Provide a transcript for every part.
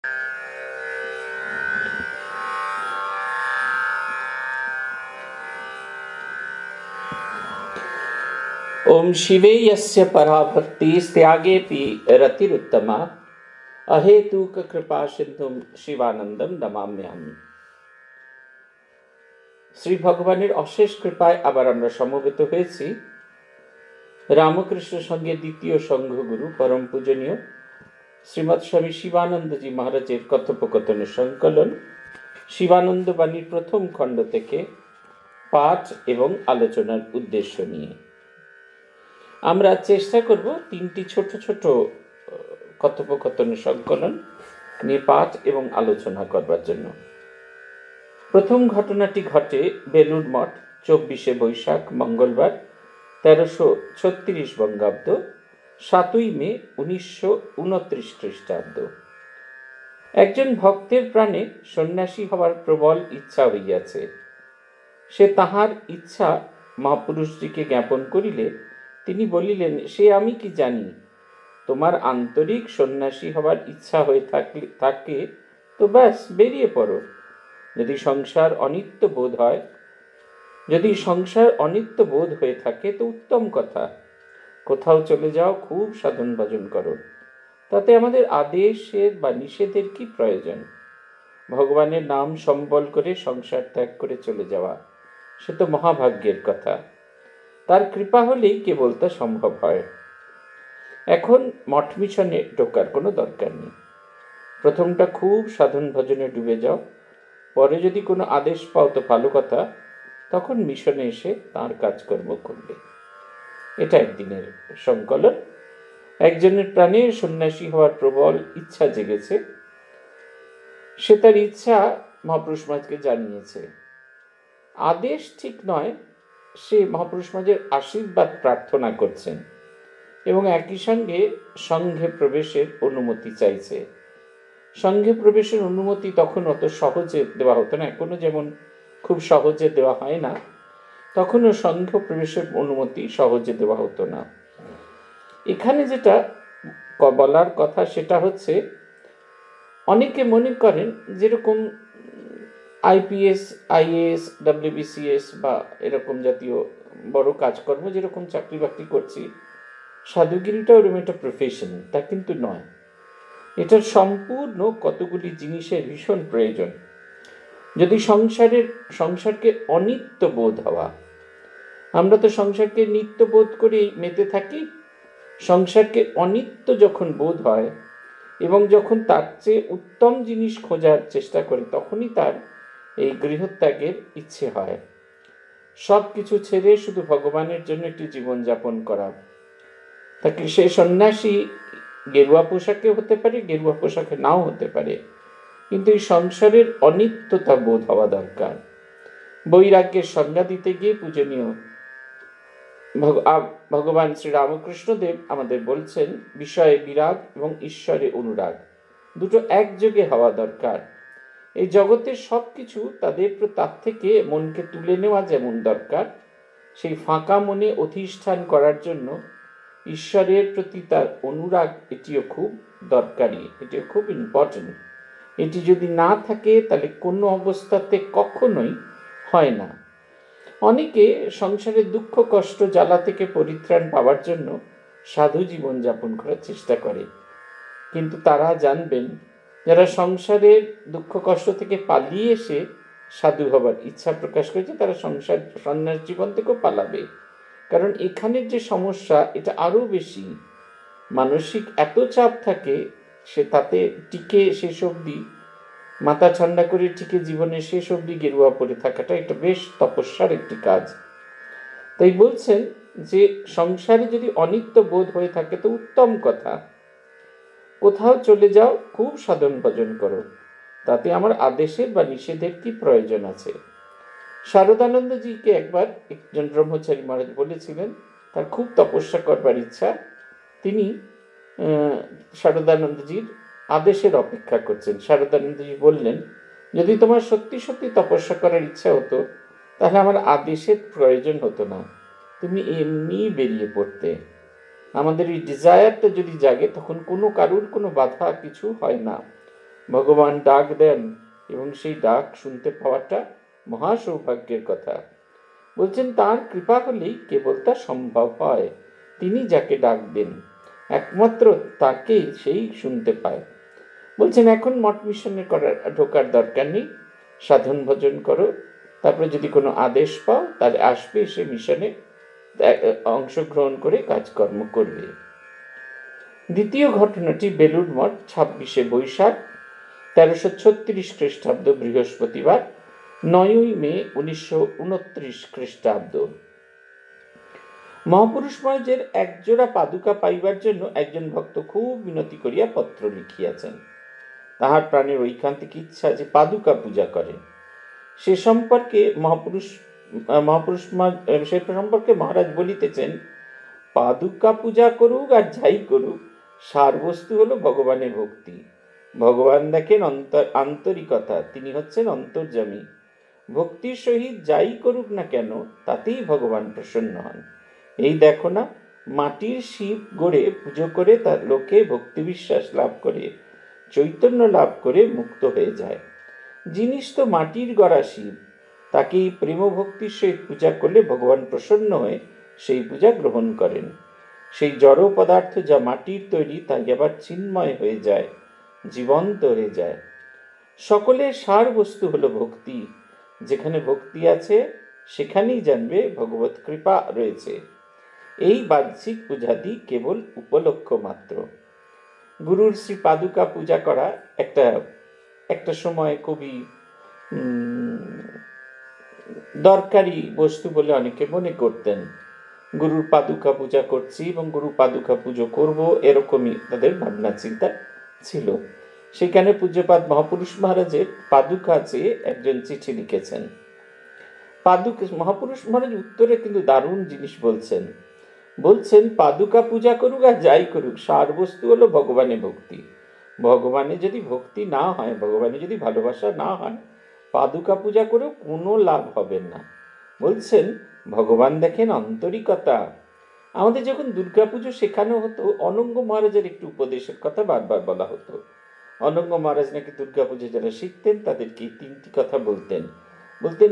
ओम शिवे यस्य पराभक्ति त्यागेपि रतिरुत्तमा अहेतुक कृपा सिंधुम शिवानंदम नमाम्यहम्। শ্রী ভগবানের অশেষ কৃপায় আবার আমরা সমবেত হয়েছি রামকৃষ্ণ সঙ্গে দ্বিতীয় সংঘগুরু পরম পূজনীয় শ্রীমৎ স্বামী শিবানন্দজি মহারাজের কথোপকথনের সংকলন শিবানন্দ বাণীর প্রথম খণ্ড থেকে পাঠ এবং আলোচনার উদ্দেশ্য নিয়ে। আমরা চেষ্টা করব তিনটি ছোট ছোট কথোপকথনের সংকলন নিয়ে পাঠ এবং আলোচনা করবার জন্য। প্রথম ঘটনাটি ঘটে বেলুড় মঠ 24শে বৈশাখ মঙ্গলবার 1336 বঙ্গাব্দ 7ই মে 1929 খ্রিস্টাব্দ। একজন ভক্তের প্রাণে সন্ন্যাসী হওয়ার প্রবল ইচ্ছা হইয়াছে। সে তাহার ইচ্ছা মহাপুরুষজিকে জ্ঞাপন করিলে তিনি বলিলেন, সে আমি কি জানি, তোমার আন্তরিক সন্ন্যাসী হবার ইচ্ছা হয়ে থাকে তো ব্যাস বেরিয়ে পড়ো। যদি সংসার অনিত্য বোধ হয়ে থাকে তো উত্তম কথা, কোথাও চলে যাও, খুব সাধন ভজন করো। তাতে আমাদের আদেশের বা নিষেধের কি প্রয়োজন? ভগবানের নাম সম্বল করে সংসার ত্যাগ করে চলে যাওয়া, সে তো মহাভাগ্যের কথা। তার কৃপা হলেই কেবল তা সম্ভব হয়। এখন মঠ মিশনে ঢোকার কোনো দরকার নেই। প্রথমটা খুব সাধন ভজনে ডুবে যাও, পরে যদি কোনো আদেশ পাও তো ভালো কথা, তখন মিশনে এসে তাঁর কাজকর্ম করবে। এটা একদিনের সংকলন। একজনের প্রাণে সন্ন্যাসী হওয়ার প্রবল ইচ্ছা জেগেছে। সে তার ইচ্ছা মহাপুরুষ মহারাজকে জানিয়েছে। আদেশ ঠিক নয়, সে মহাপুরুষ মহারাজের আশীর্বাদ প্রার্থনা করছেন এবং একই সঙ্গে সংঘে প্রবেশের অনুমতি চাইছে। সংঘে প্রবেশের অনুমতি তখন অত সহজে দেওয়া হতো না, এখনো যেমন খুব সহজে দেওয়া হয় না, তখনও সংঘ প্রবেশের অনুমতি সহজে দেওয়া হতো না। এখানে যেটা বলার কথা সেটা হচ্ছে, অনেকে মনে করেন যেরকম আইপিএস, আইএএস, ডব্লিউবিসিএস বা এরকম জাতীয় বড় কাজকর্ম যেরকম চাকরি বাকরি করছি, সাধুগিরিটা ওরকম একটা প্রফেশন, তা কিন্তু নয়। এটার সম্পূর্ণ কতগুলি জিনিসের ভীষণ প্রয়োজন। যদি সংসারকে অনিত্য বোধ হওয়া, আমরা তো সংসারকে নিত্য বোধ করেই মেতে থাকি। সংসারকে অনিত্য যখন বোধ হয় এবং যখন তার চেয়ে উত্তম জিনিস খোঁজার চেষ্টা করে, তখনই তার এই গৃহত্যাগের ইচ্ছে হয়। সব কিছু ছেড়ে শুধু ভগবানের জন্য একটি জীবনযাপন করা। তাকে সে সন্ন্যাসী গেরুয়া পোশাকে হতে পারে, গেরুয়া পোশাকে নাও হতে পারে, কিন্তু এই সংসারের অনিত্যতা বোধ হওয়া দরকার। বৈরাগ্যের সংজ্ঞা দিতে গিয়ে পূজনীয় ভগবান শ্রী রামকৃষ্ণদেব আমাদের বলছেন, বিষয়ে বিরাগ এবং ঈশ্বরে অনুরাগ দুটো একযোগে হওয়া দরকার। এই জগতের সব কিছু তার থেকে মনকে তুলে নেওয়া যেমন দরকার, সেই ফাঁকা মনে অধিষ্ঠান করার জন্য ঈশ্বরের প্রতি তার অনুরাগ, এটিও খুব দরকারি, এটিও খুব ইম্পর্টেন্ট। এটি যদি না থাকে তাহলে কোনো অবস্থাতে কখনোই হয় না। অনেকে সংসারের দুঃখ কষ্ট জ্বালা থেকে পরিত্রাণ পাওয়ার জন্য সাধু জীবন যাপন করার চেষ্টা করে, কিন্তু তারা জানবেন, যারা সংসারের দুঃখ কষ্ট থেকে পালিয়ে এসে সাধু হবার ইচ্ছা প্রকাশ করেছে, তারা সন্ন্যাস জীবন থেকেও পালাবে। কারণ এখানের যে সমস্যা, এটা আরো বেশি। মানসিক এত চাপ থাকে, সে তাতে টিকে শেষ অবধি, মাথা ঠান্ডা করে টিকে জীবনের শেষ অবধি গেরুয়া পরে থাকাটা এটা বেশ তপস্যার একটি কাজ। তাই বলছেন যে সংসারে যদি অনিত্য বোধ হয়ে থাকে তো উত্তম কথা, কোথাও চলে যাও, খুব সাধন ভজন করো, তাতে আমার আদেশের বা নিষেধের কি প্রয়োজন আছে? শারদানন্দজিকে একবার একজন ব্রহ্মচারী মহারাজ বলেছিলেন, তার খুব তপস্যা করবার ইচ্ছা, তিনি শারদানন্দজির আদেশের অপেক্ষা করছেন। শারদানন্দজি বললেন, যদি তোমার সত্যি সত্যি তপস্যা করার ইচ্ছা হতো তাহলে আমার আদেশের প্রয়োজন হতো না, তুমি এমনি বেরিয়ে পড়তে। আমাদের এই ডিজায়ারটা যদি জাগে তখন কোনো কারুর কোনো বাধা কিছু হয় না। ভগবান ডাক দেন এবং সেই ডাক শুনতে পাওয়াটা মহা সৌভাগ্যের কথা। বলছেন তার কৃপা হলেই কেবল তা সম্ভব হয়। তিনি যাকে ডাকবেন একমাত্র তাকেই সেই শুনতে পায়। বলছেন এখন মঠ মিশনে ঢোকার দরকার নেই, সাধন ভজন করো, তারপরে যদি কোনো আদেশ পাও তাহলে আসবে, এসে মিশনে অংশগ্রহণ করে কাজকর্ম করবে। দ্বিতীয় ঘটনাটি বেলুড় মঠ, 26শে বৈশাখ 1336 খ্রিস্টাব্দ, বৃহস্পতিবার, 9ই মে 1929 খ্রিস্টাব্দ। মহাপুরুষ মহারাজের একজোড়া পাদুকা পাইবার জন্য একজন ভক্ত খুব বিনতি করিয়া পত্র লিখিয়াছেন। তাহার প্রাণের ঐকান্তিক ইচ্ছা যে পাদুকা পূজা করেন। সে সম্পর্কে মহারাজ বলিতেছেন, পাদুকা পূজা করুক আর যাই করুক, সার বস্তু হলো ভগবানের ভক্তি। ভগবান দেখেন আন্তরিকতা, তিনি হচ্ছেন অন্তর্যামী। ভক্তির সহিত যাই করুক না কেন তাতেই ভগবান প্রসন্ন হন। এই দেখো না, মাটির শিব গড়ে পুজো করে তার লোকে ভক্তি বিশ্বাস লাভ করে, চৈতন্য লাভ করে মুক্ত হয়ে যায়। জিনিস তো মাটির গড়া শিব, তাকেই প্রেম ভক্তির সহিত পূজা করলে ভগবান প্রসন্ন হয়ে সেই পূজা গ্রহণ করেন। সেই জড় পদার্থ যা মাটির তৈরি তাই আবার চিন্ময় হয়ে যায়, জীবন্ত হয়ে যায়। সকলের সার বস্তু হলো ভক্তি। যেখানে ভক্তি আছে সেখানেই জানবে ভগবত কৃপা রয়েছে। এই বাহ্যিক পূজাদি কেবল উপলক্ষ মাত্র। গুরুর শ্রী পাদুকা পূজা করা একটা সময় খুবই দরকারি বস্তু বলে অনেকে মনে করতেন। গুরুর পাদুকা পূজা করছি এবং গুরু পাদুকা পুজো করব, এরকমই তাদের ভাবনা চিন্তা ছিল। সেখানে পূজ্যপাদ মহাপুরুষ মহারাজের পাদুকা চেয়ে একজন চিঠি লিখেছেন। মহাপুরুষ মহারাজ উত্তরে কিন্তু দারুণ জিনিস বলছেন পাদুকা পূজা করুক আর যাই করুক, সার বস্তু হলো ভগবানের ভক্তি। ভগবানের যদি ভক্তি না হয়, ভগবানের যদি ভালোবাসা না হয়, পাদুকা পূজা করেও কোনো লাভ হবে না। বলছেন ভগবান দেখেন আন্তরিকতা। আমাদের যখন দুর্গাপুজো শেখানো হতো, অনঙ্গ মহারাজের একটু উপদেশের কথা বারবার বলা হতো। অনঙ্গ মহারাজ নাকি দুর্গাপুজো যারা শিখতেন তাদেরকে 3টি কথা বলতেন।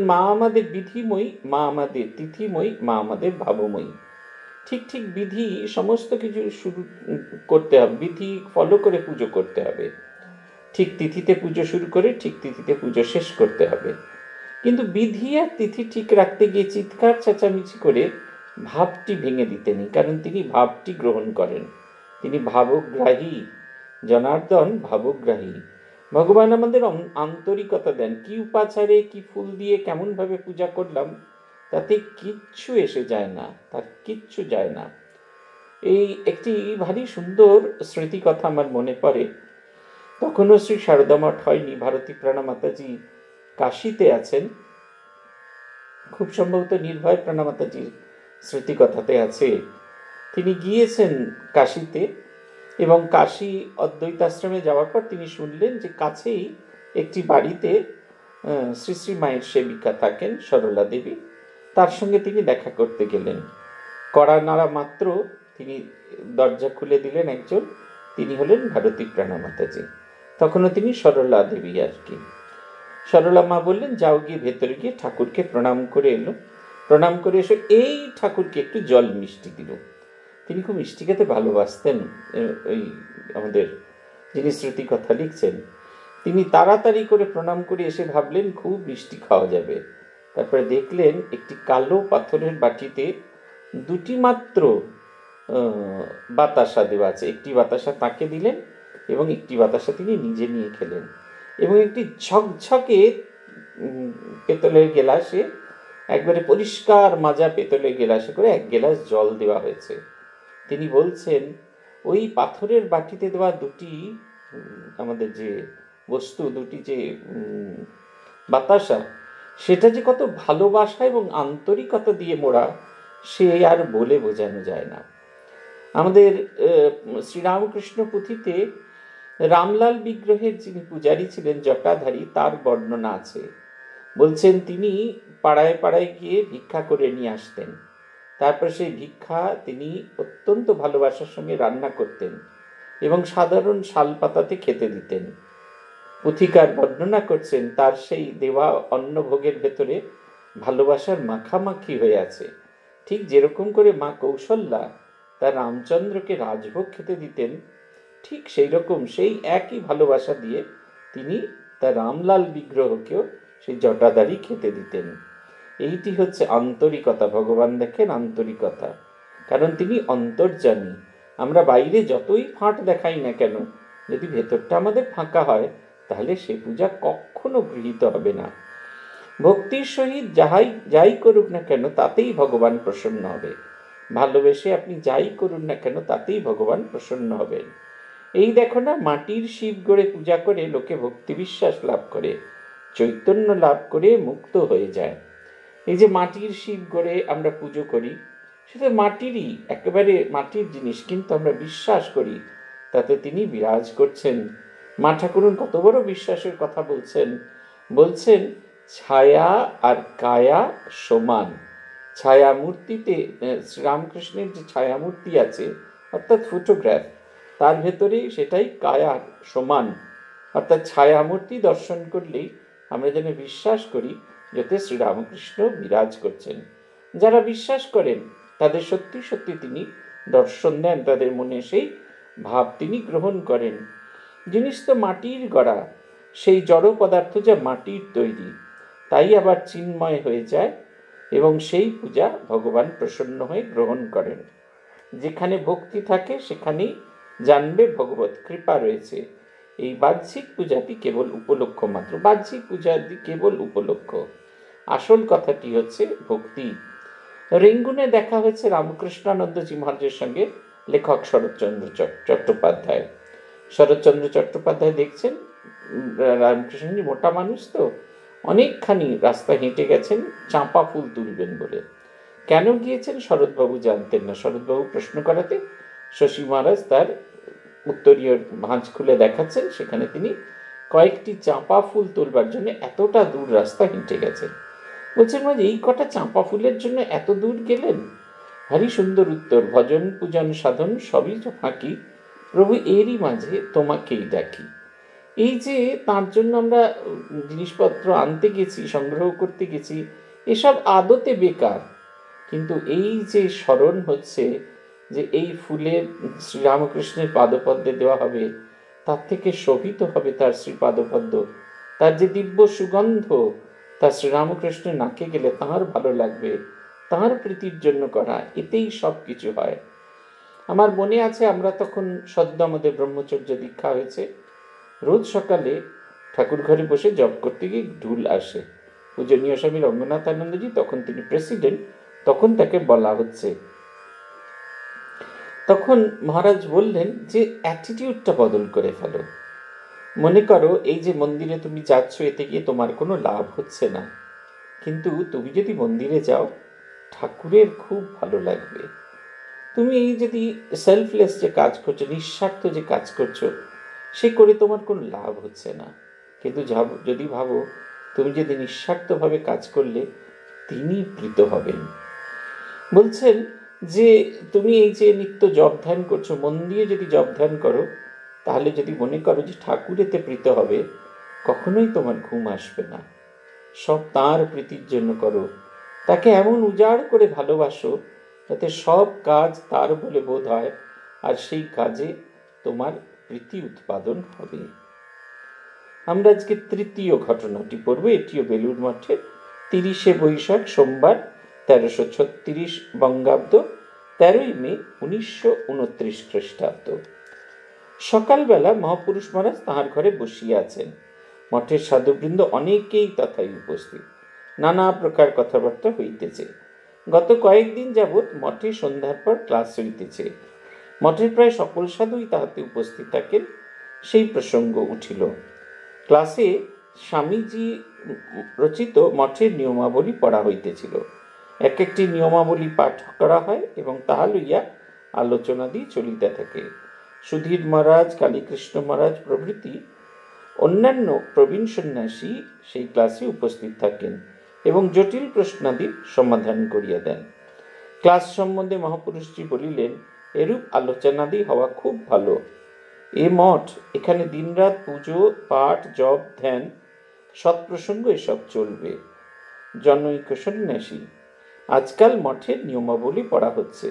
মা আমাদের বিধিময়ী, মা আমাদের তিথিময়ী, মা আমাদের ভাবময়ী। ঠিক বিধি সমস্ত কিছু শুরু করতে হবে, বিধি ফলো করে পুজো করতে হবে। ঠিক তিথিতে পুজো শুরু করে ঠিক তিথিতে পুজো শেষ করতে হবে। কিন্তু বিধি আর তিথি ঠিক রাখতে গিয়ে চিৎকার চেঁচামেচি করে ভাবটি ভেঙে দিতেনি, কারণ তিনি ভাবটি গ্রহণ করেন। তিনি ভাবগ্রাহী, জনার্দন ভাবগ্রাহী। ভগবান আমাদের আন্তরিকতা দেন। কি উপাচারে, কি ফুল দিয়ে, কেমন ভাবে পূজা করলাম তাতে কিচ্ছু এসে যায় না, তার কিচ্ছু যায় না। এই একটি ভারী সুন্দর স্মৃতি কথা আমার মনে পড়ে। তখনও শ্রী শারদা মঠ হয়নি, ভারতী প্রাণা মাতাজি কাশীতে আছেন। খুব সম্ভবত নির্ভয় প্রাণা মাতাজির স্মৃতি কথাতে আছে। তিনি গিয়েছেন কাশীতে এবং কাশী অদ্বৈতাশ্রমে যাওয়ার পর তিনি শুনলেন যে কাছেই একটি বাড়িতে শ্রী শ্রী মায়ের সেবিকা থাকেন, সরলা দেবী। তার সঙ্গে তিনি দেখা করতে গেলেন। কড়া নাড়া মাত্র তিনি দরজা খুলে দিলেন একজন, তিনি হলেন ভারতী প্রাণা মাতাজি। তখনও তিনি সরলা দেবী আর কি। সরলা মা বললেন যাও গিয়ে ভেতরে গিয়ে ঠাকুরকে প্রণাম করে এলো। প্রণাম করে এসে এই ঠাকুরকে একটু জল মিষ্টি দিল। তিনি খুব মিষ্টি খেতে ভালোবাসতেন। ওই আমাদের যিনি স্মৃতি কথা লিখছেন তিনি তাড়াতাড়ি করে প্রণাম করে এসে ভাবলেন খুব মিষ্টি খাওয়া যাবে। তারপরে দেখলেন একটি কালো পাথরের বাটিতে 2টি মাত্র বাতাসা দেওয়া আছে। একটি বাতাসা তাকে দিলেন এবং একটি বাতাসা তিনি নিজে নিয়ে খেলেন। এবং একটি ঝকঝকে পেতলের গেলাসে, একবারে পরিষ্কার মাজা পেতলের গেলাসে করে 1 গেলাস জল দেওয়া হয়েছে। তিনি বলছেন ওই পাথরের বাটিতে দেওয়া 2টি আমাদের যে বস্তু, 2টি যে বাতাসা, সেটা যে কত ভালোবাসা এবং আন্তরিকতা দিয়ে মোড়া, সে আর বলে বোঝানো যায় না। আমাদের শ্রীরামকৃষ্ণ পুঁথিতে রামলাল বিগ্রহের যিনি পূজারী ছিলেন, জটাধারী, তার বর্ণনা আছে। বলছেন তিনি পাড়ায় পাড়ায় গিয়ে ভিক্ষা করে নিয়ে আসতেন। তারপর সেই ভিক্ষা তিনি অত্যন্ত ভালোবাসার সঙ্গে রান্না করতেন এবং সাধারণ শাল পাতাতে খেতে দিতেন। পুথিকার বর্ণনা করছেন তার সেই দেওয়া অন্নভোগের ভেতরে ভালোবাসার মাখামাখি হয়ে আছে। ঠিক যেরকম করে মা কৌশল্যা তার রামচন্দ্রকে রাজভোগ খেতে দিতেন, ঠিক সেই রকম সেই একই ভালোবাসা দিয়ে তিনি তার রামলাল বিগ্রহকেও সেই জটাধারী খেতে দিতেন। এইটি হচ্ছে আন্তরিকতা। ভগবান দেখেন আন্তরিকতা, কারণ তিনি অন্তর্যামী। আমরা বাইরে যতই ফাঁট দেখাই না কেন, যদি ভেতরটা আমাদের ফাঁকা হয়, তাহলে সে পূজা কখনো গৃহীত হবে না। ভক্তির সহিত যাই করুক না কেন, তাতেই ভগবান প্রসন্ন হবে। ভালোবেসে আপনি যাই করুন না কেন, তাতেই ভগবান প্রসন্ন হবেন। এই দেখো না, মাটির শিব গড়ে পূজা করে লোকে ভক্তি বিশ্বাস লাভ করে, চৈতন্য লাভ করে মুক্ত হয়ে যায়। এই যে মাটির শিব গড়ে আমরা পুজো করি, সেটা মাটিরই, একেবারে মাটির জিনিস, কিন্তু আমরা বিশ্বাস করি তাতে তিনি বিরাজ করছেন। মা ঠাকুরুন কত বড় বিশ্বাসের কথা বলছেন ছায়া আর কায়া সমান। ছায়া মূর্তিতে শ্রীরামকৃষ্ণের যে ছায়া মূর্তি আছে, অর্থাৎ ফটোগ্রাফ, তার ভেতরে সেটাই কায়ার সমান। অর্থাৎ ছায়ামূর্তি দর্শন করলেই আমরা যেন বিশ্বাস করি যাতে শ্রীরামকৃষ্ণ বিরাজ করছেন। যারা বিশ্বাস করেন তাদের সত্যি সত্যি তিনি দর্শন দেন, তাদের মনে সেই ভাব তিনি গ্রহণ করেন। জিনিস তো মাটির গড়া, সেই জড় পদার্থ যা মাটির তৈরি, তাই আবার চিন্ময় হয়ে যায়, এবং সেই পূজা ভগবান প্রসন্ন হয়ে গ্রহণ করেন। যেখানে ভক্তি থাকে সেখানেই জানবে ভগবত কৃপা রয়েছে। এই বাহ্যিক পূজাটি কেবল উপলক্ষ মাত্র, বাহ্যিক পূজাটি কেবল উপলক্ষ। আসল কথাটি হচ্ছে ভক্তি। রেঙ্গুনে দেখা হয়েছে রামকৃষ্ণানন্দজি মহারাজের সঙ্গে লেখক শরৎচন্দ্র চট্টোপাধ্যায়। শরৎচন্দ্র চট্টোপাধ্যায় দেখছেন রামকৃষ্ণজি মোটা মানুষ, তো অনেকখানি রাস্তা হেঁটে গেছেন চাঁপা ফুল তুলবেন বলে। কেন গিয়েছেন শরৎবাবু জানতেন না। শরৎবাবু প্রশ্ন করাতে শশী মহারাজ তার উত্তরীয় ভাঁজ খুলে দেখাচ্ছেন, সেখানে তিনি কয়েকটি চাঁপা ফুল তোলবার জন্য এতটা দূর রাস্তা হেঁটে গেছেন। বলছেন মাঝে এই কটা চাঁপা ফুলের জন্য এত দূর গেলেন? ভারী সুন্দর উত্তর। ভজন পূজন সাধন সবই তো ফাঁকি, প্রভু এরই মাঝে তোমাকেই ডাকি। এই যে তার জন্য আমরা জিনিসপত্র আনতে গেছি, সংগ্রহ করতে গেছি, এসব আদতে বেকার। কিন্তু এই যে স্মরণ হচ্ছে যে এই ফুলের শ্রীরামকৃষ্ণের পাদপদ্মে দেওয়া হবে, তার থেকে শোভিত হবে তার শ্রীপাদপদ্ম, তার যে দিব্য সুগন্ধ, তার শ্রীরামকৃষ্ণের নাকে গেলে তাঁর ভালো লাগবে, তাঁর প্রীতির জন্য করা, এতেই সব কিছু হয়। আমার মনে আছে আমরা তখন সদ্য আমাদের ব্রহ্মচর্য দীক্ষা হয়েছে, রোজ সকালে ঠাকুর ঘরে বসে জপ করতে গিয়ে ঢুল আসে। পূজনীয় স্বামী রঙ্গনাথ আনন্দজি, তখন তিনি প্রেসিডেন্ট, তখন তাকে বলা হচ্ছে, তখন মহারাজ বললেন যে অ্যাটিটিউডটা বদল করে ফেলো। মনে করো এই যে মন্দিরে তুমি যাচ্ছ, এতে গিয়ে তোমার কোনো লাভ হচ্ছে না, কিন্তু তুমি যদি মন্দিরে যাও ঠাকুরের খুব ভালো লাগবে। তুমি এই যদি সেলফলেস যে কাজ করছো, নিঃস্বার্থ যে কাজ করছো, সে করে তোমার কোনো লাভ হচ্ছে না, কিন্তু যদি ভাবো তুমি যদি নিঃস্বার্থভাবে কাজ করলে তিনি প্রীত হবেন। বলছেন যে তুমি এই যে নিত্য জপ ধ্যান করছো, মন দিয়ে যদি জপ ধ্যান করো, তাহলে যদি মনে করো যে ঠাকুর এতে প্রীত হবে, কখনোই তোমার ঘুম আসবে না। সব তাঁর প্রীতির জন্য করো, তাকে এমন উজাড় করে ভালোবাসো যাতে সব কাজ তার বলে বোধ হয়, আর সেই কাজে তোমার প্রীতি উৎপাদন হবে। আমরা আজকে তৃতীয় ঘটনাটি পড়ব। এটিও বেলুড় মঠের 30শে বৈশাখ সোমবার 1336 বঙ্গাব্দ, 13ই মে 1929 খ্রিস্টাব্দ। সকালবেলা মহাপুরুষ মহারাজ তাঁর ঘরে বসিয়া আছেন। মঠের সাধুবৃন্দ অনেকেই তথায় উপস্থিত, নানা প্রকার কথাবার্তা হইতেছে। গত কয়েকদিন যাবৎ মঠে সন্ধ্যার পর ক্লাস হইতেছে। মঠের প্রায় সকল সাধুই তাহাতে উপস্থিত থাকেন। সেই প্রসঙ্গ উঠিল। ক্লাসে স্বামীজি রচিত মঠের নিয়মাবলী পড়া হইতেছিল। এক একটি নিয়মাবলী পাঠ করা হয় এবং তাহা লইয়া আলোচনাদি চলিতে থাকে। সুধীর মহারাজ, কালীকৃষ্ণ মহারাজ প্রভৃতি অন্যান্য প্রবীণ সন্ন্যাসী সেই ক্লাসে উপস্থিত থাকেন এবং জটিল প্রশ্নাদির সমাধান করিয়া দেন। ক্লাস সম্বন্ধে মহাপুরুষজি বলিলেন, এরূপ আলোচনাদি হওয়া খুব ভালো। এ মঠ, এখানে দিনরাত পুজো পাঠ জপ ধ্যান সৎপ্রসঙ্গ এসব চলবে। জনৈক সন্ন্যাসী, আজকাল মঠের নিয়মাবলী পড়া হচ্ছে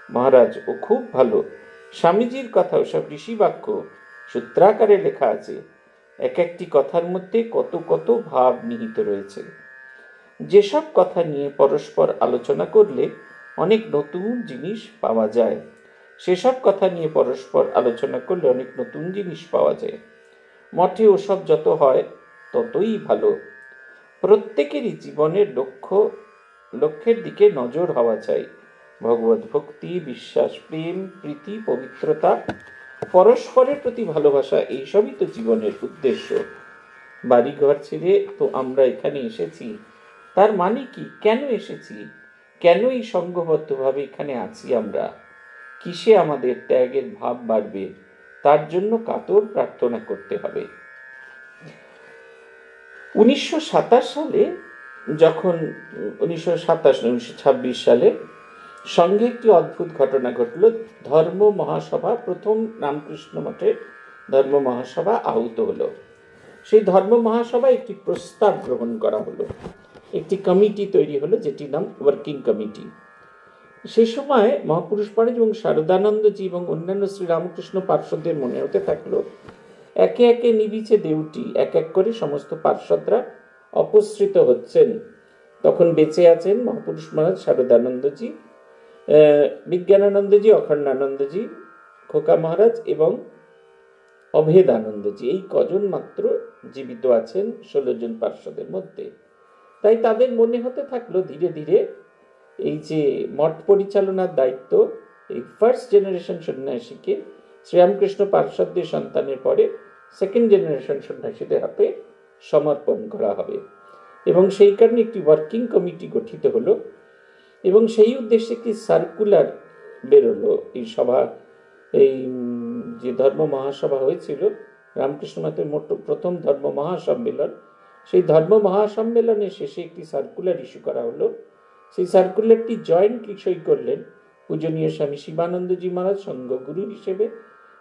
মহারাজ, ও খুব ভালো। স্বামীজির কথা ওসব ঋষিবাক্য সূত্রাকারে লেখা আছে, এক একটি কথার মধ্যে কত কত ভাব নিহিত রয়েছে। যেসব কথা নিয়ে পরস্পর আলোচনা করলে অনেক নতুন জিনিস পাওয়া যায়, সেসব কথা নিয়ে পরস্পর আলোচনা করলে অনেক নতুন জিনিস পাওয়া যায়। মঠে ওসব যত হয় ততই ভালো। প্রত্যেকেরই জীবনের লক্ষ্যের দিকে নজর হওয়া চাই। ভগবত ভক্তি, বিশ্বাস, প্রেম, প্রীতি, পবিত্রতা, পরস্পরের প্রতি ভালোবাসা, এইসবই তো জীবনের উদ্দেশ্য। বাড়িঘর ছেড়ে তো আমরা এখানে এসেছি, তার মানে কি? কেন এসেছি? কেন এই সংঘবদ্ধভাবে এখানে আছি আমরা? কিসে আমাদের ত্যাগের ভাব বাড়বে, তার জন্য কাতর প্রার্থনা করতে হবে। 1927 সালে, যখন 1926 সালে সঙ্গে একটি অদ্ভুত ঘটনা ঘটল। ধর্ম মহাসভা, প্রথম রামকৃষ্ণ মঠের ধর্ম মহাসভা আহুত হলো। সেই ধর্ম মহাসভায় একটি প্রস্তাব গ্রহণ করা হলো, একটি কমিটি তৈরি হলো, যেটির নাম ওয়ার্কিং কমিটি। সে সময় মহাপুরুষ মহারাজ এবং শারদানন্দজি এবং অন্যান্য শ্রীরামকৃষ্ণ পার্ষদদের মনে হতে থাকলো, একে একে নিবিচে দেউটি এক এক করে সমস্ত পার্ষদরা অপসৃত হচ্ছেন। তখন বেঁচে আছেন মহাপুরুষ মহারাজ, শারদানন্দজি, বিজ্ঞানানন্দজি, অখণ্ডানন্দজি, খোকা মহারাজ এবং অভেদানন্দজি। এই কজন মাত্র জীবিত আছেন 16 জন পার্ষদের মধ্যে। তাই তাদের মনে হতে থাকলো ধীরে ধীরে এই যে মঠ পরিচালনার দায়িত্ব এই ফার্স্ট জেনারেশন সন্ন্যাসীকে, শ্রীরামকৃষ্ণ পার্ষদদের সন্তানের পরে সেকেন্ড জেনারেশন সন্ন্যাসীদের হাতে সমর্পণ করা হবে। এবং সেই কারণে একটি ওয়ার্কিং কমিটি গঠিত হলো এবং সেই উদ্দেশ্যে একটি সার্কুলার বেরোলো। এই সভা, এই যে ধর্ম মহাসভা হয়েছিল, রামকৃষ্ণ মঠের প্রথম ধর্ম মহাসম্মেলন, সেই ধর্ম মহাসম্মেলনের শেষে একটি সার্কুলার ইস্যু করা হলো। সেই সার্কুলারটি জয়েন্টলি সই করলেন পূজনীয় স্বামী শিবানন্দজি মহারাজ সঙ্ঘগুরু হিসেবে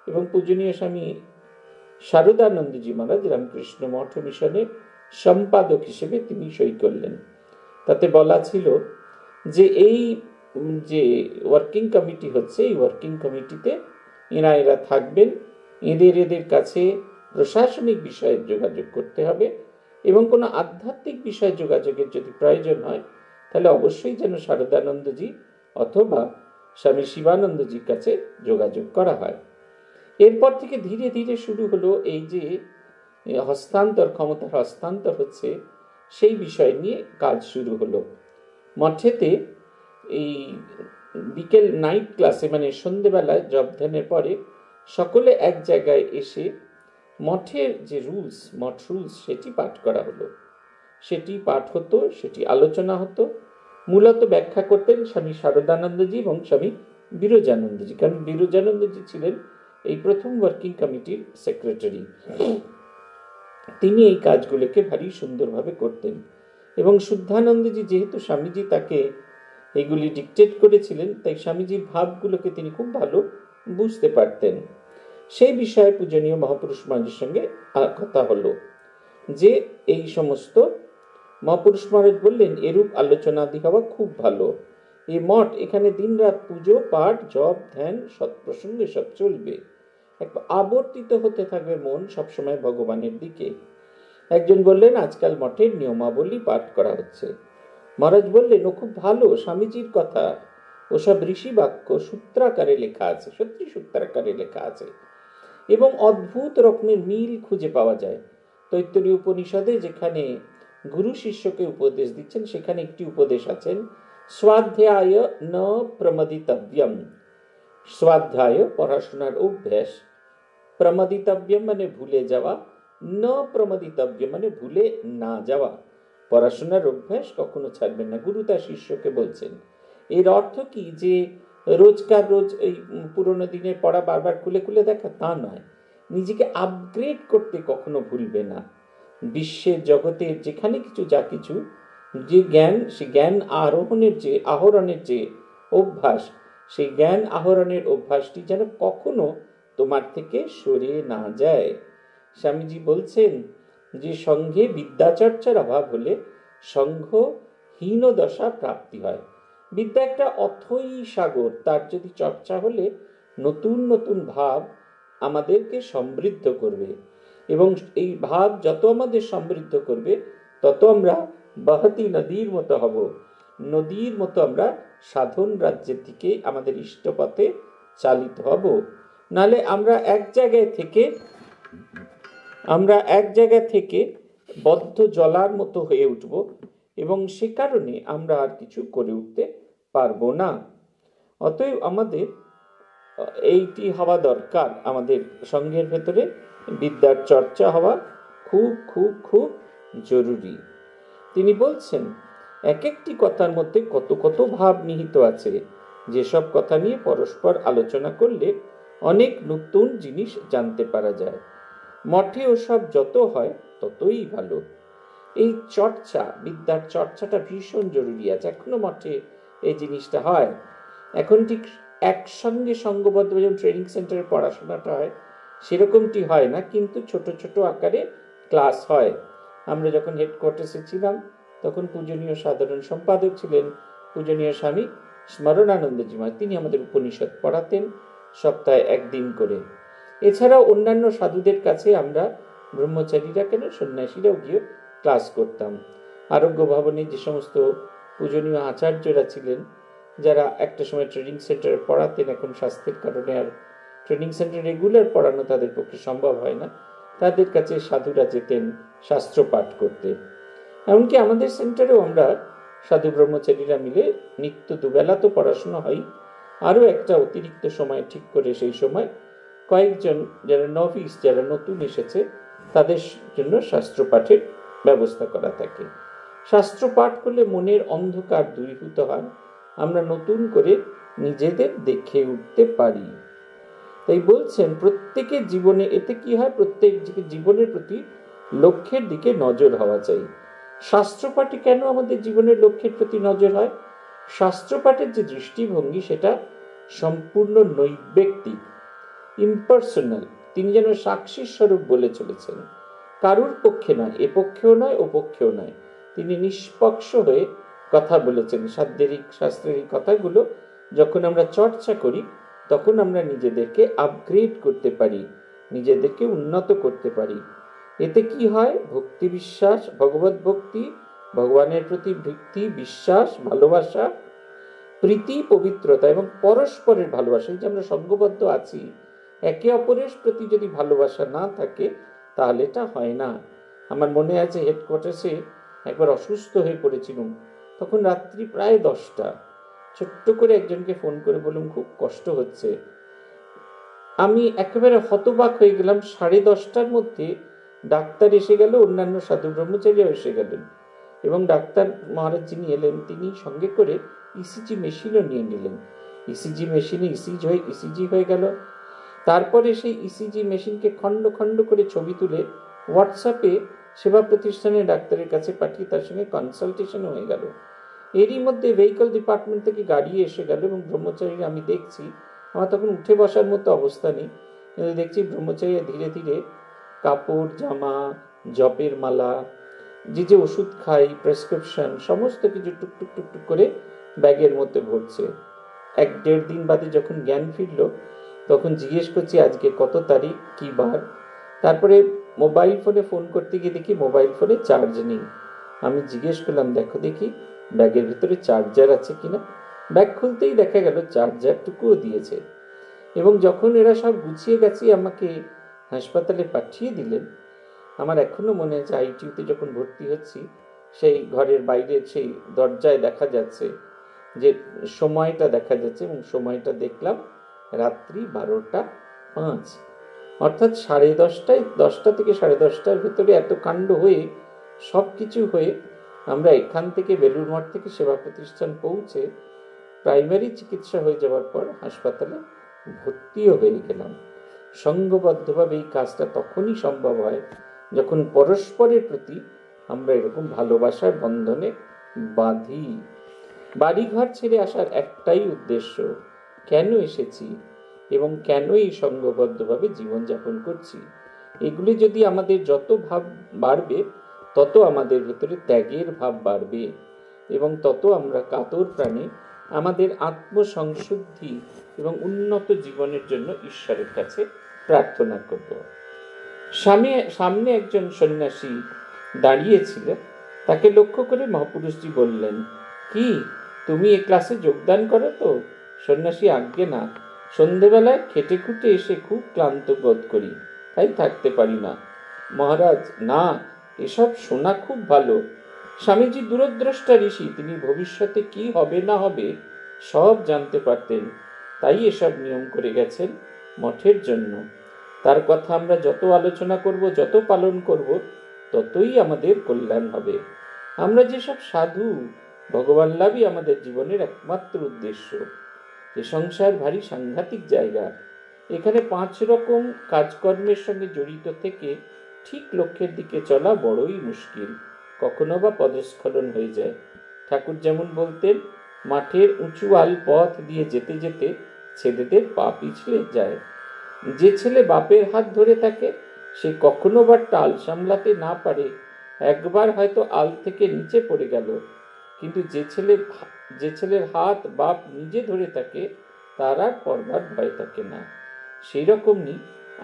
এবং পূজনীয় স্বামী শারদানন্দজি মহারাজ রামকৃষ্ণ মঠ মিশনের সম্পাদক হিসেবে তিনি সই করলেন। তাতে বলা ছিল যে এই যে ওয়ার্কিং কমিটি হচ্ছে, এই ওয়ার্কিং কমিটিতে এরা থাকবেন, এদের কাছে প্রশাসনিক বিষয়ে যোগাযোগ করতে হবে এবং কোনো আধ্যাত্মিক বিষয়ে যোগাযোগের যদি প্রয়োজন হয় তাহলে অবশ্যই যেন শারদানন্দজি অথবা স্বামী শিবানন্দজির কাছে যোগাযোগ করা হয়। এরপর থেকে ধীরে ধীরে শুরু হলো এই যে হস্তান্তর, ক্ষমতার হস্তান্তর হচ্ছে, সেই বিষয় নিয়ে কাজ শুরু হলো। মঠেতে এই বিকেল নাইট ক্লাসে, মানে সন্ধেবেলায় জপ ধ্যানের পরে সকলে এক জায়গায় এসে মঠের যে রুলস, মঠ রুলস, সেটি পাঠ করা হলো। সেটি পাঠ হতো, সেটি আলোচনা হতো। মূলত ব্যাখ্যা করতেন স্বামী শারদানন্দজি এবং স্বামী বিরজানন্দজি, কারণ বিরজানন্দজি ছিলেন এই প্রথম ওয়ার্কিং কমিটির সেক্রেটারি। তিনি এই কাজগুলোকে ভারী সুন্দরভাবে করতেন এবং শুদ্ধানন্দজি, যেহেতু স্বামীজি তাকে এগুলি ডিকটেট করেছিলেন, তাই স্বামীজির ভাবগুলোকে তিনি খুব ভালো বুঝতে পারতেন। সেই বিষয়ে পূজনীয় মহাপুরুষ মহারাজের সঙ্গে কথা হলো যে এই সমস্ত, মহাপুরুষ মহারাজ বললেন এরূপ আলোচনাদি হওয়া খুব ভালো। এই মঠ, এখানে দিনরাত পুজো পাঠ জপ ধ্যান সৎপ্রসঙ্গ সব চলবে। আবর্তিত হতে থাকবে মন সবসময় ভগবানের দিকে। একজন বললেন আজকাল মঠের নিয়মাবলী পাঠ করা হচ্ছে। মহারাজ বললেন ও খুব ভালো, স্বামীজির কথা ওসব ঋষি বাক্য সূত্রাকারে লেখা আছে, সত্যি সূত্রাকারে লেখা আছে এবং অদ্ভুত রকমের মিল খুঁজে পাওয়া যায়। তৈত্তরীয় উপনিষদে যেখানে গুরু শিষ্যকে উপদেশ দিচ্ছেন, সেখানে একটি উপদেশ আছেন, স্বাধ্যায় ন প্রমদিতব্যম। স্বাধ্যায় পড়াশোনার অভ্যাস, প্রমদিতব্যম মানে ভুলে যাওয়া, ন প্রমদিতব্যম মানে ভুলে না যাওয়া। পড়াশোনার অভ্যাস কখনো ছাড়বেন না, গুরু তার শিষ্যকে বলছেন। এর অর্থ কি যে রোজকার রোজ এই পুরোনো দিনের পড়া বারবার খুলে খুলে দেখা, তা নয়। নিজেকে আপগ্রেড করতে কখনো ভুলবে না। বিশ্বের জগতের যেখানে কিছু যা কিছু যে জ্ঞান, সে জ্ঞান আহরণের যে অভ্যাস, সেই জ্ঞান আহরণের অভ্যাসটি যেন কখনো তোমার থেকে সরে না যায়। স্বামীজি বলছেন যে সঙ্ঘে বিদ্যাচর্চার অভাব হলে সঙ্ঘ হীনদশা প্রাপ্তি হয়। বিদ্যা একটা অথৈ সাগর, তার যদি চর্চা হলে নতুন নতুন ভাব আমাদেরকে সমৃদ্ধ করবে, এবং এই ভাব যত আমাদের সমৃদ্ধ করবে তত আমরা বহতি নদীর মতো হব, নদীর মতো আমরা সাধন রাজ্যের দিকে আমাদের ইষ্টপথে চালিত হব। নালে আমরা এক জায়গা থেকে বদ্ধ জলার মতো হয়ে উঠব, এবং সে কারণে আমরা আর কিছু করে উঠতে পারবো না। অতএব আমাদের এইটি হওয়া দরকার, আমাদের সঙ্ঘের ভেতরে বিদ্যার চর্চা হওয়া খুব খুব খুব জরুরি। তিনি বলছেন এক একটি কথার মধ্যে কত কত ভাব নিহিত আছে, যেসব কথা নিয়ে পরস্পর আলোচনা করলে অনেক নতুন জিনিস জানতে পারা যায়। মঠে ওসব যত হয় ততই ভালো। এই চর্চা, বিদ্যার চর্চাটা ভীষণ জরুরি আছে। এখনো মঠে এই জিনিসটা হয়। এখন ঠিক একসঙ্গে সঙ্গবদ্ধ যেমন ট্রেনিং সেন্টারে পড়াশোনাটা হয় সেরকমটি হয় না, কিন্তু ছোট ছোট আকারে ক্লাস হয়। আমরা যখন হেডকোয়ার্টার্সে ছিলাম তখন পূজনীয় সাধারণ সম্পাদক ছিলেন পূজনীয় স্বামী স্মরণানন্দজি মহারাজ। তিনি আমাদের উপনিষদ পড়াতেন সপ্তাহে একদিন করে। এছাড়াও অন্যান্য সাধুদের কাছে আমরা ব্রহ্মচারীরা কেন সন্ন্যাসীরাও গিয়ে ক্লাস করতাম। আরোগ্য ভবনে যে সমস্ত পূজনীয় আচার্যরা ছিলেন, যারা একটা সময় ট্রেনিং সেন্টারে পড়াতেন, এখন স্বাস্থ্যের কারণে আর ট্রেনিং সেন্টার রেগুলার পড়ানো তাদের পক্ষে সম্ভব হয় না, তাদের কাছে সাধুরা যেতেন শাস্ত্র পাঠ করতে। এমনকি আমাদের সেন্টারেও আমরা সাধু ব্রহ্মচারীরা মিলে নিত্য দুবেলা তো পড়াশোনা হয়, আরও একটা অতিরিক্ত সময় ঠিক করে সেই সময় কয়েকজন যারা নভিস, যারা নতুন এসেছে, তাদের জন্য শাস্ত্র পাঠের ব্যবস্থা করা থাকে। শাস্ত্র পাঠ করলে মনের অন্ধকার দূরীভূত হয়, আমরা নতুন করে নিজেদের দেখে উঠতে পারি। তাই বলছেন প্রত্যেকের জীবনে এতে কি হয়, প্রত্যেক জীবনের প্রতি লক্ষ্যের দিকে নজর হওয়া চাই। শাস্ত্রপাঠে কেন আমাদের জীবনের লক্ষ্যের প্রতি নজর হয়? শাস্ত্রপাঠের যে দৃষ্টিভঙ্গি সেটা সম্পূর্ণ নৈর্ব্যক্তিক, ইম্পার্সোনাল। তিনি যেন সাক্ষীর স্বরূপ বলে চলেছেন, কারুর পক্ষে নয়, এ পক্ষেও নয় ও পক্ষেও নয়। তিনি নিষ্পক্ষ হয়ে কথা বলেছেন। শাস্ত্রের এই কথাগুলো যখন আমরা চর্চা করি তখন আমরা নিজেদেরকে আপগ্রেড করতে পারি, নিজেদেরকে উন্নত করতে পারি। এতে কি হয়, ভক্তি বিশ্বাস, ভগবত ভক্তি, ভগবানের প্রতি ভক্তি বিশ্বাস, ভালোবাসা, প্রীতি, পবিত্রতা এবং পরস্পরের ভালোবাসা। এই যে আমরা সঙ্গবদ্ধ আছি, একে অপরের প্রতি যদি ভালোবাসা না থাকে তাহলে এটা হয় না। আমার মনে আছে হেডকোয়ার্টার্সে একবার অসুস্থ হয়ে পড়েছিলাম, তখন রাত্রি প্রায় 10টা। ছোট্ট করে একজনকে ফোন করে বললাম খুব কষ্ট হচ্ছে। আমি একেবারে হতবাক হয়ে গেলাম। 10:30টার মধ্যে ডাক্তার এসে গেল, অন্যান্য সাধু ব্রহ্মচারীও এসে গেলেন, এবং ডাক্তার মহারাজ যিনি এলেন তিনি সঙ্গে করে ইসিজি মেশিনও নিয়ে নিলেন। ইসিজি মেশিনে ইসিজি হয়ে গেল। তারপরে সেই ইসিজি মেশিনকে খণ্ড খণ্ড করে ছবি তুলে হোয়াটসঅ্যাপে সেবা প্রতিষ্ঠানের ডাক্তারের কাছে পাঠিয়ে তার সঙ্গে কনসালটেশন হয়ে গেল। এরই মধ্যে ভেহিকল ডিপার্টমেন্ট থেকে গাড়ি এসে গেল, এবং ব্রহ্মচারীরা, আমি দেখছি, আমার তখন উঠে বসার মতো অবস্থা নেই, কিন্তু দেখছি ব্রহ্মচারীরা ধীরে ধীরে কাপড়, জামা, জপের মালা, যে ওষুধ খাই, প্রেসক্রিপশন, সমস্ত কিছু টুকটুক টুকটুক করে ব্যাগের মধ্যে ভরছে। 1-1.5 দিন বাদে যখন জ্ঞান ফিরল তখন জিজ্ঞেস করছি আজকে কত তারিখ, কি বার। তারপরে মোবাইল ফোনে ফোন করতে গিয়ে দেখি মোবাইল ফোনে চার্জ নেই। আমি জিজ্ঞেস করলাম দেখো দেখি ব্যাগের ভিতরে চার্জার আছে কিনা। ব্যাগ খুলতেই দেখা গেল চার্জারটুকুও দিয়েছে। এবং যখন এরা সব গুছিয়ে গেছে আমাকে হাসপাতালে পাঠিয়ে দিলেন, আমার এখনো মনে আছে আইটিইউতে যখন ভর্তি হচ্ছি সেই ঘরের বাইরে সেই দরজায় দেখা যাচ্ছে যে সময়টা দেখা যাচ্ছে, এবং সময়টা দেখলাম রাত্রি 12:05। অর্থাৎ 10:30টায়, 10টা থেকে 10:30টার ভেতরে এত কাণ্ড হয়ে সব কিছু হয়ে আমরা এখান থেকে বেলুড় মঠ থেকে সেবা প্রতিষ্ঠান পৌঁছে প্রাইমারি চিকিৎসা হয়ে যাওয়ার পর হাসপাতালে ভর্তিও হয়ে গেলাম। সঙ্গবদ্ধভাবে এই কাজটা তখনই সম্ভব হয় যখন পরস্পরের প্রতি আমরা এরকম ভালোবাসার বন্ধনে বাঁধি। বাড়িঘর ছেড়ে আসার একটাই উদ্দেশ্য, কেন এসেছি, এবং কেন এই সঙ্গবদ্ধভাবে জীবনযাপন করছি। এগুলি যদি আমাদের যত ভাব বাড়বে, তত আমাদের ভেতরে ত্যাগের ভাব বাড়বে এবং তত আমরা কাতর প্রাণে আমাদের আত্মসংশুদ্ধি এবং উন্নত জীবনের জন্য ঈশ্বরের কাছে প্রার্থনা করব। সামনে একজন সন্ন্যাসী দাঁড়িয়েছিল। তাকে লক্ষ্য করে মহাপুরুষজি বললেন, কি তুমি এ ক্লাসে যোগদান করো? তো সন্ন্যাসী, আজ্ঞে না, সন্ধেবেলায় খেটে খুঁটে এসে খুব ক্লান্ত বোধ করি, তাই থাকতে পারি না। মহারাজ, না, এসব শোনা খুব ভালো। স্বামীজি দূরদ্রষ্টা ঋষি, তিনি ভবিষ্যতে কি হবে না হবে সব জানতে পারতেন, তাই এসব নিয়ম করে গেছেন মঠের জন্য। তার কথা আমরা যত আলোচনা করব, যত পালন করব, ততই আমাদের কল্যাণ হবে। আমরা যেসব সাধু, ভগবান লাভই আমাদের জীবনের একমাত্র উদ্দেশ্য। এ সংসার ভারী সাংঘাতিক জায়গা। এখানে 5 রকম কাজকর্মের সঙ্গে জড়িত থেকে ঠিক লক্ষ্যের দিকে চলা বড়ই মুশকিল, কখনো বা পদস্খলন হয়ে যায়। ঠাকুর যেমন বলতেন, মাঠের উঁচু আল পথ দিয়ে যেতে যেতে ছেলেদের পা পিছলে যায়। যে ছেলে বাপের হাত ধরে থাকে, সে কখনো বা টাল সামলাতে না পারে, একবার হয়তো আল থেকে নিচে পড়ে গেল, কিন্তু যে ছেলের হাত বাপ নিজে ধরে থাকে, তার আর পড়বার ভয় থাকে না। সেই রকমই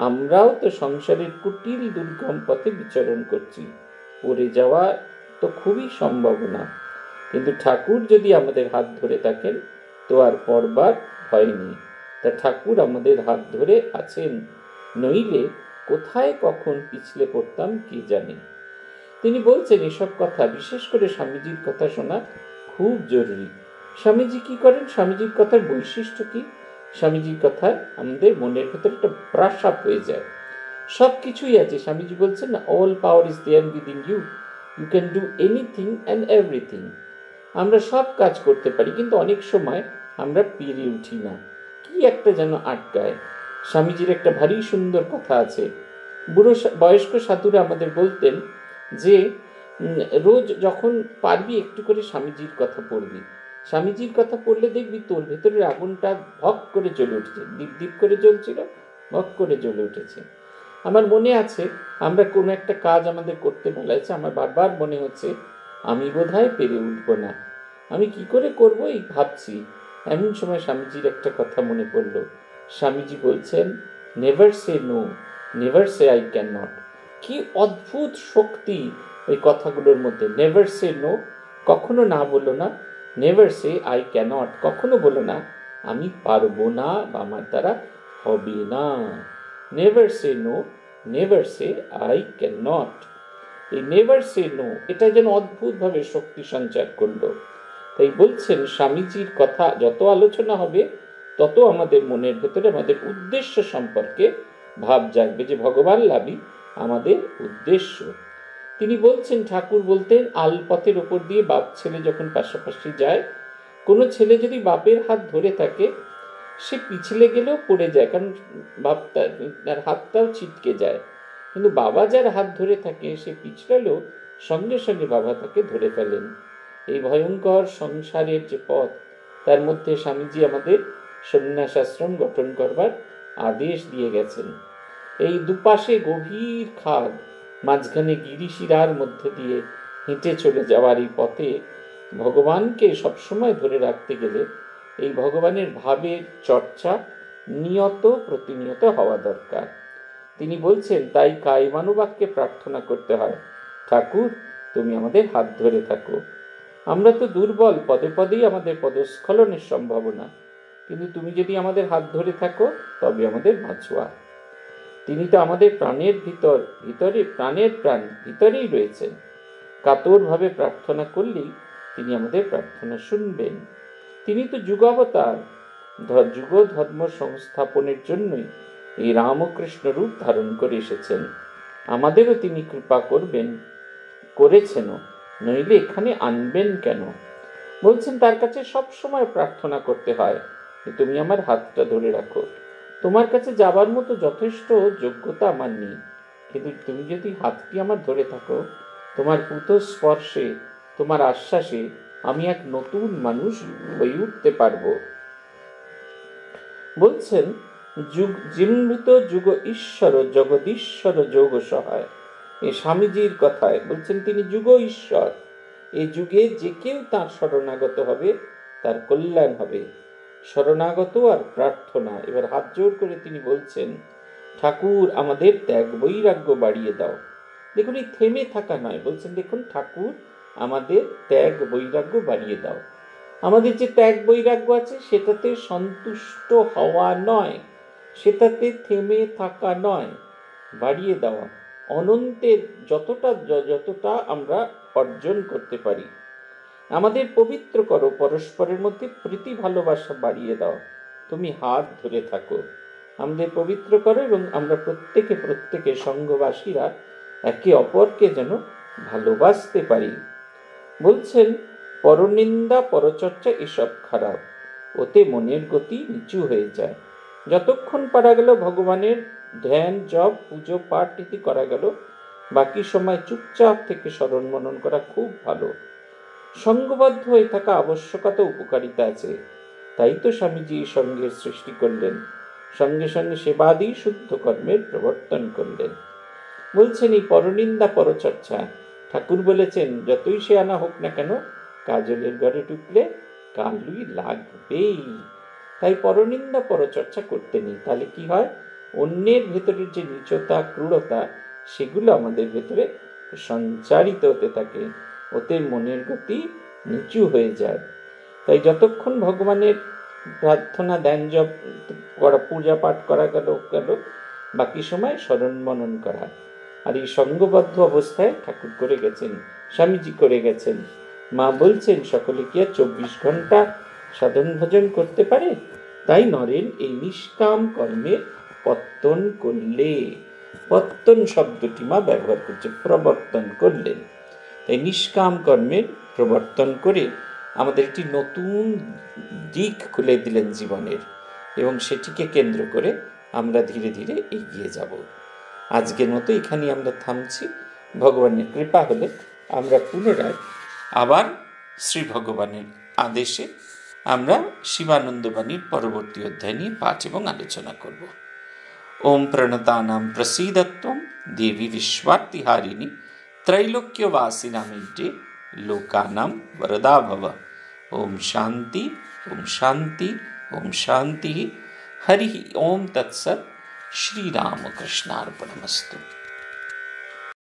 আমরাও তো সংসারের কুটিল দুর্গম পথে বিচরণ করছি। পড়ে যাওয়া তো খুবই সম্ভাবনা, কিন্তু ঠাকুর যদি আমাদের হাত ধরে থাকেন, তো আর পড়বার ভয় নেই। তা ঠাকুর আমাদের হাত ধরে আছেন, নইলে কোথায় কখন পিছলে পড়তাম কি জানি। তিনি বলছেন, এসব কথা, বিশেষ করে স্বামীজির কথা শোনা খুব জরুরি। স্বামীজি কি করেন? স্বামীজির কথার বৈশিষ্ট্য কি? স্বামীজির কথা আমাদের মনের ভেতরে একটা ব্রাশ আপ হয়ে যায়। সব কিছুই আছে। স্বামীজি বলছেন না, all power is there within you, you can do anything and everything. আমরা সব কাজ করতে পারি, কিন্তু অনেক সময় আমরা পেরে উঠি না, কি একটা যেন আটকায়। স্বামীজির একটা ভারী সুন্দর কথা আছে। বয়স্ক সাধুরা আমাদের বলতেন যে রোজ যখন পারবি একটু করে স্বামীজির কথা পড়বি। স্বামীজির কথা পড়লে দেখবি তোর ভেতরের আগুনটা ভক করে জ্বলে উঠেছে। দীপ দীপ করে জ্বলছিল, ভক করে জ্বলে উঠেছে। আমার মনে আছে, আমরা কোনো একটা কাজ আমাদের করতে বলা হয়েছে, আমার বারবার মনে হচ্ছে আমি বোধহয় পেরে উঠবো না, আমি কি করে করব এই ভাবছি। এমন সময় স্বামীজির একটা কথা মনে পড়লো। স্বামীজি বলছেন, never say no, never say I cannot নট। কি অদ্ভুত শক্তি ওই কথাগুলোর মধ্যে। নেভার সে নো, কখনো না বলো না। নেভার সে আই ক্যানট, কখনো বলো না আমি পারবো না বা আমার দ্বারা হবে না। Never say no, never say I cannot. এই নেভার সে নো, এটা যেন অদ্ভুতভাবে শক্তি সঞ্চার করলো। তাই বলছেন, স্বামীজির কথা যত আলোচনা হবে, তত আমাদের মনের ভেতরে আমাদের উদ্দেশ্য সম্পর্কে ভাব জাগবে, যে ভগবান লাভই আমাদের উদ্দেশ্য। তিনি বলছেন, ঠাকুর বলতেন, আলপথের ওপর দিয়ে বাপ ছেলে যখন পাশাপাশি যায়, কোনো ছেলে যদি বাপের হাত ধরে থাকে, সে পিছলে গেলেও পড়ে যায়, কারণ বাপ তার হাতটাও ছিটকে যায়। কিন্তু বাবা যার হাত ধরে থাকে, সে পিছলালেও সঙ্গে সঙ্গে বাবা তাকে ধরে ফেলেন। এই ভয়ঙ্কর সংসারের যে পথ, তার মধ্যে স্বামীজি আমাদের সন্ন্যাস আশ্রম গঠন করবার আদেশ দিয়ে গেছেন। এই দুপাশে গভীর খাদ, মাঝখানে গিরিশিরার মধ্যে দিয়ে হেঁটে চলে যাওয়ার এই পথে ভগবানকে সবসময় ধরে রাখতে গেলে এই ভগবানের ভাবের চর্চা প্রতিনিয়ত হওয়া দরকার। তিনি বলছেন, তাই কায়মানুবাক্যে প্রার্থনা করতে হয়, ঠাকুর তুমি আমাদের হাত ধরে থাকো। আমরা তো দুর্বল, পদে পদেই আমাদের পদস্খলনের সম্ভাবনা, কিন্তু তুমি যদি আমাদের হাত ধরে থাকো, তবে আমাদের বাঁচোয়া। তিনি তো আমাদের প্রাণের প্রাণের প্রাণ ভিতরেই রয়েছেন। কাতরভাবে প্রার্থনা করলেই তিনি আমাদের প্রার্থনা শুনবেন। তিনি তো যুগাবতার, যুগ ধর্ম সংস্থাপনের জন্যই এই রামকৃষ্ণ রূপ ধারণ করে এসেছেন। আমাদেরও তিনি কৃপা করেছেনও, নইলে এখানে আনবেন কেন? বলছেন, তার কাছে সব সময় প্রার্থনা করতে হয়, তুমি আমার হাতটা ধরে রাখো। তোমার কাছে যাবার মতো যথেষ্ট যোগ্যতা আমার নেই, কিন্তু তুমি যদি হাতটি আমার ধরে থাকো, তোমার পুত স্পর্শে, তোমার আশ্বাসে আমি এক নতুন মানুষ হয়ে উঠতে পারবো। বলছেন, জিমৃত যুগ ঈশ্বর জগদীশ্বর যোগ সহায়। এ স্বামীজির কথায় বলছেন তিনি যুগ ঈশ্বর। এই যুগে যে কেউ তার শরণাগত হবে তার কল্যাণ হবে। শরণাগত আর প্রার্থনা। এবার হাত জোর করে তিনি বলছেন, ঠাকুর আমাদের ত্যাগ বৈরাগ্য বাড়িয়ে দাও। দেখুন, এই থেমে থাকা নয়, বলছেন দেখুন ঠাকুর আমাদের ত্যাগ বৈরাগ্য বাড়িয়ে দাও। আমাদের যে ত্যাগ বৈরাগ্য আছে সেটাতে সন্তুষ্ট হওয়া নয়, সেটাতে থেমে থাকা নয়, বাড়িয়ে দেওয়া। অনন্তের যতটা আমরা অর্জন করতে পারি। আমাদের পবিত্র করো, পরস্পরের মধ্যে প্রীতি ভালোবাসা বাড়িয়ে দাও। তুমি হাত ধরে থাকো, আমাদের পবিত্র করো এবং আমরা প্রত্যেকে সঙ্গবাসীরা একে অপরকে যেন ভালোবাসতে পারি। বলছেন পরনিন্দা পরচর্চা এসব খারাপ, ওতে মনের গতি নিচু হয়ে যায়। যতক্ষণ পারা গেল ভগবানের ধ্যান জপ পুজো পাঠ ইত্যাদি করা গেল, বাকি সময় চুপচাপ থেকে স্মরণ মনন করা খুব ভালো। সঙ্গবদ্ধ হয়ে থাকা আবশ্যকতা উপকারিতা আছে, তাই তো স্বামীজি সঙ্গের সৃষ্টি করলেন, সঙ্গে সঙ্গে সেবাদি শুদ্ধ কর্মের প্রবর্তন করলেন। বলছেন এই পরনিন্দা পরচর্চা, ঠাকুর বলেছেন যতই সে আনা হোক না কেন কাজলের ঘরে ঢুকলে কালুই লাগবেই। তাই পরনিন্দা পরচর্চা করতে নেই। তাহলে কি হয়, অন্যের ভেতরের যে নীচতা ক্রূরতা সেগুলো আমাদের ভেতরে সঞ্চারিত হতে থাকে, ওতে মনের গতি নিচু হয়ে যায়। তাই যতক্ষণ ভগবানের প্রার্থনা ধ্যান জপ করা পূজা পাঠ করা গেল বাকি সময় স্মরণ মনন করা। আর এই সঙ্গবদ্ধ অবস্থায় ঠাকুর করে গেছেন, স্বামীজি করে গেছেন। মা বলছেন সকলে কি আর 24 ঘন্টা সাধন ভজন করতে পারে? তাই নরেন এই নিষ্কাম কর্মের পত্তন করলে, পত্তন শব্দটি মা ব্যবহার করছে, প্রবর্তন করলেন। তাই নিষ্কাম কর্মের প্রবর্তন করে আমাদের একটি নতুন দিক খুলে দিলেন জীবনের, এবং সেটিকে কেন্দ্র করে আমরা ধীরে ধীরে এগিয়ে যাব। আজকের মতো এখানেই আমরা থামছি। ভগবানের কৃপা হলে আমরা পুনরায় আবার শ্রী ভগবানের আদেশে আমরা শিবানন্দ বাণীর পরবর্তী অধ্যায় নিয়ে পাঠ এবং আলোচনা করব। ওম প্রণতানাং প্রসীদত্বম দেবী বিশ্বার্তিহারিণী त्रैलोक्यवासिनामिड्डे लोकानां वरदा भव। ओम शांति ओम शांति ओम शांति। हरि ओम तत्सत्। श्री रामकृष्णार्पणमस्तु।